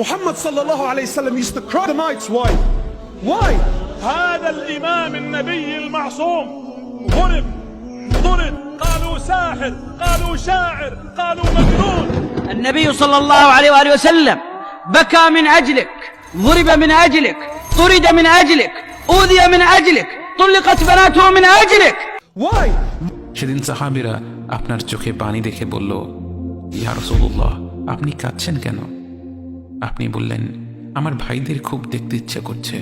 Muhammad sallallahu alayhi wasallam used to cry the nights. Why? Why? هذا الإمام النبي المعصوم ضرب قالوا ساحر قالوا شاعر قالوا مجنون. النبي صلى الله عليه وآله وسلم بكى من أجلك، ضرب من أجلك، طرد من أجلك، أوذي من أجلك، طلقت بناته من أجلك. Why? সেদিন সাহাবীরা আপনার চোখে পানি দেখে বলল, ইয়া রাসূলুল্লাহ, আপনি কাঁদছেন কেন? আপনি বললেন, আমার ভাইদের খুব দেখতে ইচ্ছা করছে।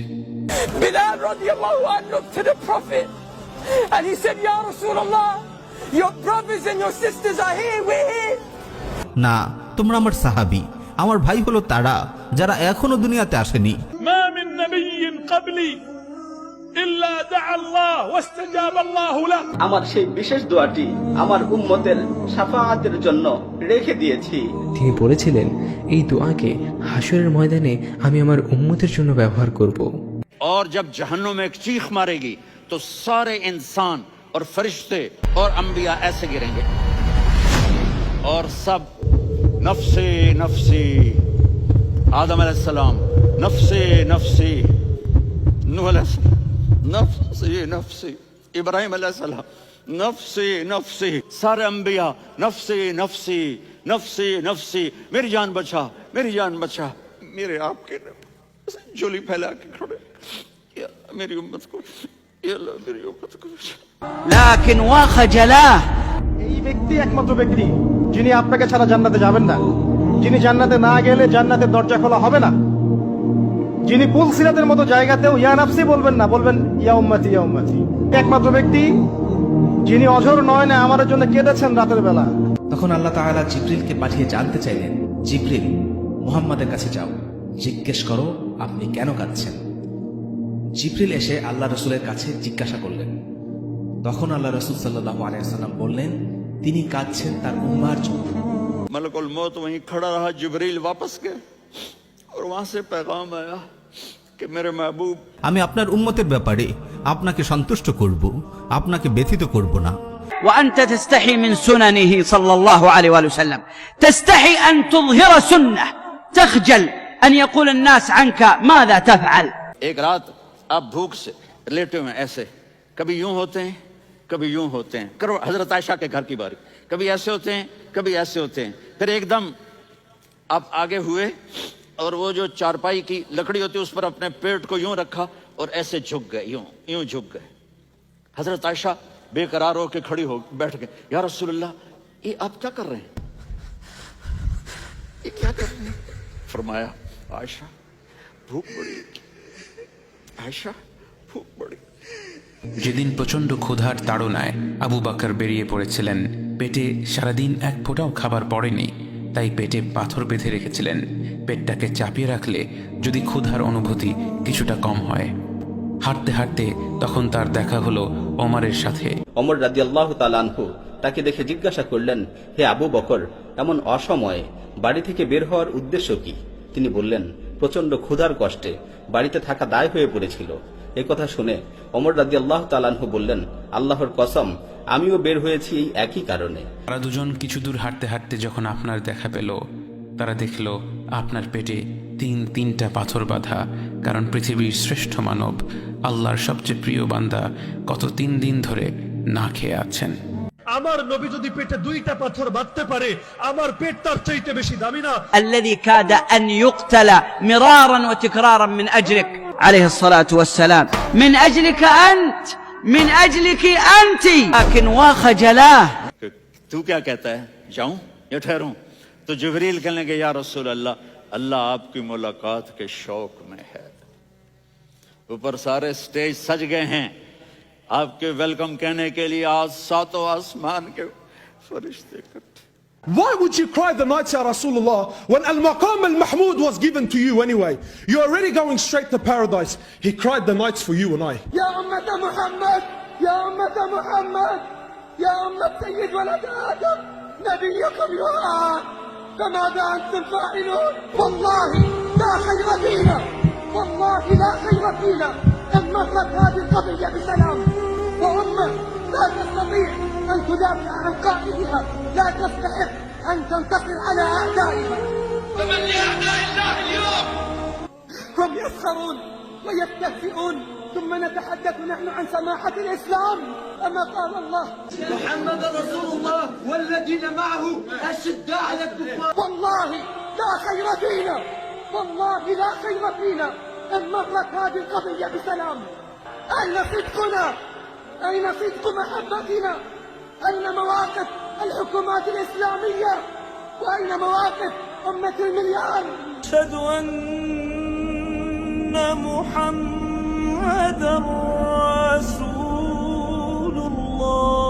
Bilal radiallahu anhu to the Prophet, and he said, Ya Rasulullah, your brothers and your sisters are here, we're here. না, তোমরা আমার সাহাবী, আমার ভাই হলো তারা যারা এখনো দুনিয়াতে আসেনি। ما من نبي قبلي إلا دعا الله واستجاب الله له. আমার সেই বিশেষ দোয়াটি আমার উম্মতের শাফাআতের জন্য রেখে দিয়েছি। তিনি বলেছিলেন, এই দোয়াকে হাশরের ময়দানে আমি আমার উম্মতের জন্য ব্যবহার করব। और जब जहन्नुम में एक चीख मारेगी तो सारे इंसान और फरिश्ते और अंबिया ऐसे गिरेंगे और सब नफ्से नफ्सी, आदम अलैहिस्सलाम नफ्से नफ्सी, नूह अलैहिस्सलाम नफ्सी नफ्सी, इब्राहिम अलैहिस्सलाम नफ्सी नफ्सी, सारे अंबिया नफ्सी नफ्सी नफ्सी नफ्सी, मेरी जान बचा, मेरी जान बचा, मेरे आपके झोली फैला के खड़े, मेरी उम्मत को, या अल्लाह मेरी उम्मत को। لكن وخجلاه এই ব্যক্তি একমাত্র ব্যক্তি যিনি আপনাকে ছাড়া জান্নাতে যাবেন না, যিনি জান্নাতে না গেলে জান্নাতের দরজা খোলা হবে না, যিনি পুলসিরাতের মতো জায়গাতেও ইয়া নাফসি বলবেন না, বলবেন ইয়া উম্মতি ইয়া উম্মতি। একমাত্র ব্যক্তি যিনি অঝর নয় না আমার জন্য কেঁদেছেন রাতের বেলা। তখন আল্লাহ তাআলা জিবরিলকে পাঠিয়ে জানতে চাইলেন, জিবরিল, মুহাম্মাদের কাছে যাও, জিজ্ঞেস করো আপনি কেন কাঁদছেন। জিবরিল এসে আল্লাহ রাসূলের কাছে জিজ্ঞাসা করলেন। তখন আল্লাহ রাসূল সাল্লাল্লাহু আলাইহি ওয়াসাল্লাম বললেন, তিনি কাঁদছেন তার উম্মার জন্য। मलकुल मौत वहीं खड़ा रहा, जिब्रील वापस गए और वहां से पैगाम आया कि मेरे महबूब, আমি আপনার উম্মতের ব্যাপারে আপনাকে সন্তুষ্ট করব, আপনাকে ব্যথিত করব না। وأنت تستحي من سننه صلى الله عليه وآله وسلم، تستحي أن تظهر سنة، تخجل أن يقول الناس عنك ماذا تفعل. एक रात आप भूख से लेटे हुए ऐसे, कभी यूं होते हैं कभी यूं होते हैं, करो हजरत आयशा के घर की बारी, कभी ऐसे होते हैं कभी ऐसे होते हैं, फिर एकदम आप आगे हुए और वो जो चारपाई की लकड़ी होती है उस पर अपने पेट को यूं रखा और ऐसे झुक गए, यूं यूं झुक गए। हजरत आयशा बेकरार होकर खड़ी हो बैठ गए, या रसूलुल्लाह, ये आप क्या कर रहे हैं, ये क्या कर रहे हैं? फरमाया, आयशा भूख बड़ी, आयशा भूख बड़ी। যেদিন প্রচণ্ড ক্ষুধার তাড়নায় আবু বকর বেরিয়ে পড়েছিলেন, পেটে সারাদিন এক ফোঁটাও খাবার পড়েনি, তাই পেটে পাথর বেঁধে রেখেছিলেন। পেটটাকে চাপিয়ে রাখলে যদি ক্ষুধার অনুভূতি কিছুটা কম হয়। হাঁটতে হাঁটতে তখন তার দেখা হলো ওমরের সাথে। ওমর রাদিয়াল্লাহু তাআলা আনহু তাকে দেখে জিজ্ঞাসা করলেন, হে আবু বকর, এমন অসময়ে বাড়ি থেকে বের হওয়ার উদ্দেশ্য কি? তিনি বললেন, প্রচন্ড ক্ষুধার কষ্টে বাড়িতে থাকা দায় হয়ে পড়েছিল। এই কথা শুনে ওমর রাদিয়াল্লাহু তাআলা আনহু বললেন, আল্লাহর কসম, আমিও বের হয়েছি এই একই কারণে। তারা দুজন কিছু দূর হাঁটতে হাঁটতে যখন আপনার দেখা পেল, তারা দেখল আপনার পেটে তিনটা পাথর বাঁধা, কারণ পৃথিবীর শ্রেষ্ঠ মানব, আল্লাহর সবচেয়ে প্রিয় বান্দা গত 3 দিন ধরে না খেয়ে আছেন। আমার নবী যদি পেটে 2টা পাথর বাঁধতে পারে, আমার পেট তার চাইতে বেশি দামি না। الذي كاد أن يقتل مرارا وتكرارا من أجلك عليه الصلاة والسلام، من أجلك أنت، من أجلك أنت، لكن وخجلاه. तू क्या कहता है, जाऊं या ठहरूं? तो जिब्रील कहने लगे, या रसूल अल्लाह, अल्लाह आपकी मुलाकात के शौक में है। ऊपर सारे स्टेज सज गए हैं आपके वेलकम कहने के लिए, आज 7 आसमान के फरिश्ते इकट्ठे। Why would you cry the nights, Ya Rasulullah, when Al-Maqam Al-Mahmud was given to you anyway? You're already going straight to paradise. He cried the nights for you and I. Ya ummat Muhammad, ya ummat Muhammad, ya ummat Sayyid walad Adam, nabiyyukum yu'an, فماذا أنتم فاعلون؟ والله لا خير فينا، والله لا خير فينا إن مرت هذه القضية بسلام، وأمة لا تستطيع أن تدافع عن قائدها، لا تستحق أن تنتصر على أعدائها. فمن لأعداء الله اليوم يسخرون ويستهزئون ثم نتحدث نحن عن سماحة الإسلام أما قال الله محمد رسول الله والذين معه أشداء على الكفار. والله لا خير فينا، والله لا خير فينا أن مرت هذه القضية بسلام. أين صدقنا؟ أين صدق محبتنا؟ أين مواقف الحكومات الإسلامية؟ وأين مواقف أمة المليار؟ أشهد أن محمد رسول الله.